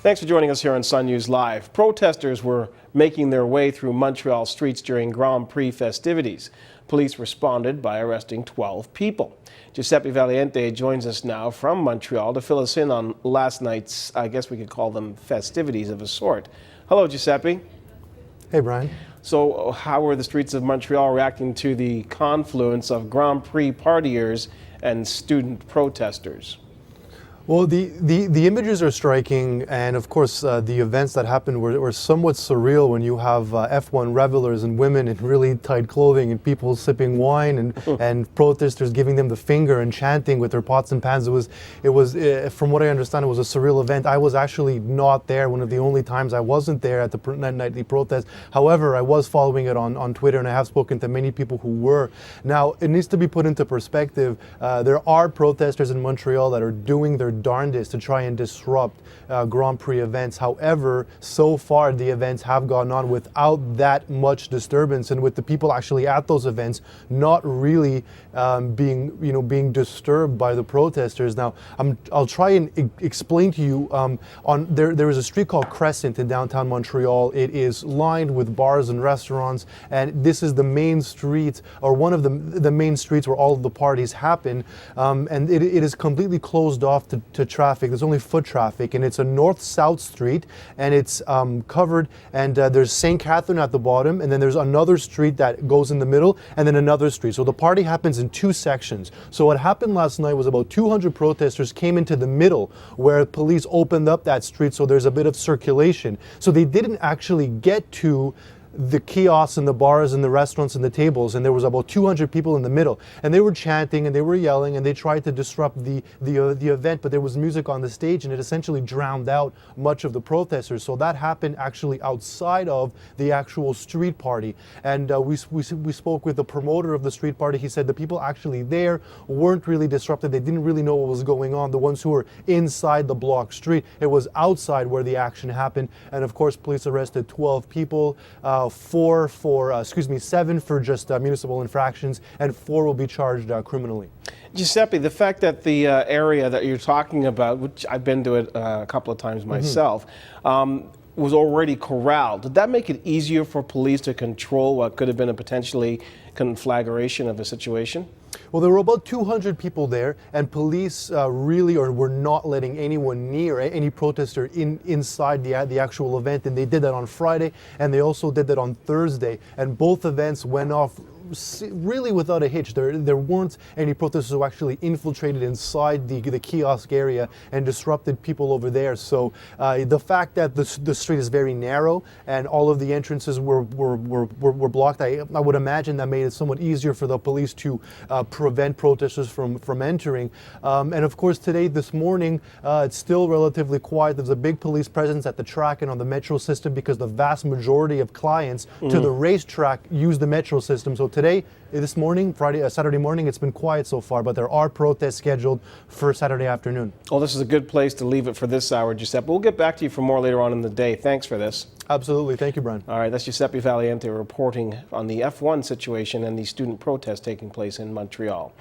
Thanks for joining us here on Sun News Live. Protesters were making their way through Montreal streets during Grand Prix festivities. Police responded by arresting 12 people. Giuseppe Valiante joins us now from Montreal to fill us in on last night's, I guess we could call them festivities of a sort. Hello, Giuseppe. Hey, Brian. So how were the streets of Montreal reacting to the confluence of Grand Prix partiers and student protesters? Well, the images are striking, and of course the events that happened were somewhat surreal when you have F1 revelers and women in really tight clothing and people sipping wine and protesters giving them the finger and chanting with their pots and pans. It was from what I understand, it was a surreal event. I was actually not there, one of the only times I wasn't there at the nightly protest. However, I was following it on Twitter, and I have spoken to many people who were. Now, it needs to be put into perspective. There are protesters in Montreal that are doing their darndest to try and disrupt Grand Prix events. However, so far the events have gone on without that much disturbance, and with the people actually at those events not really being disturbed by the protesters. Now, I'll try and explain to you. There is a street called Crescent in downtown Montreal. It is lined with bars and restaurants, and this is the main street, or one of the main streets where all of the parties happen. And it is completely closed off to traffic. There's only foot traffic, and it's a north-south street, and it's covered, and there's St. Catherine at the bottom, and then there's another street that goes in the middle, and then another street. So the party happens in two sections. So what happened last night was about 200 protesters came into the middle where police opened up that street, so there's a bit of circulation. So they didn't actually get to the kiosks and the bars and the restaurants and the tables, and there was about 200 people in the middle, and they were chanting and they were yelling and they tried to disrupt the event, but there was music on the stage and it essentially drowned out much of the protesters. So that happened actually outside of the actual street party, and we spoke with the promoter of the street party. He said the people actually there weren't really disrupted. They didn't really know what was going on. The ones who were inside the block street, it was outside where the action happened, and of course police arrested 12 people. 7 for just municipal infractions, and 4 will be charged criminally. Giuseppe, the fact that the area that you're talking about, which I've been to it a couple of times myself, was already corralled, did that make it easier for police to control what could have been a potentially conflagration of a situation? Well, there were about 200 people there, and police were not letting anyone near any protester inside the actual event, and they did that on Friday, and they also did that on Thursday, and both events went off really without a hitch. There weren't any protesters who actually infiltrated inside the kiosk area and disrupted people over there. So the fact that the street is very narrow and all of the entrances were blocked, I would imagine that made it somewhat easier for the police to prevent protesters from entering. And of course this morning, it's still relatively quiet. There's a big police presence at the track and on the metro system because the vast majority of clients to the racetrack use the metro system. So this morning, Saturday morning, it's been quiet so far, but there are protests scheduled for Saturday afternoon. Well, this is a good place to leave it for this hour, Giuseppe. We'll get back to you for more later on in the day. Thanks for this. Absolutely. Thank you, Brian. All right, that's Giuseppe Valiante reporting on the F1 situation and the student protest taking place in Montreal.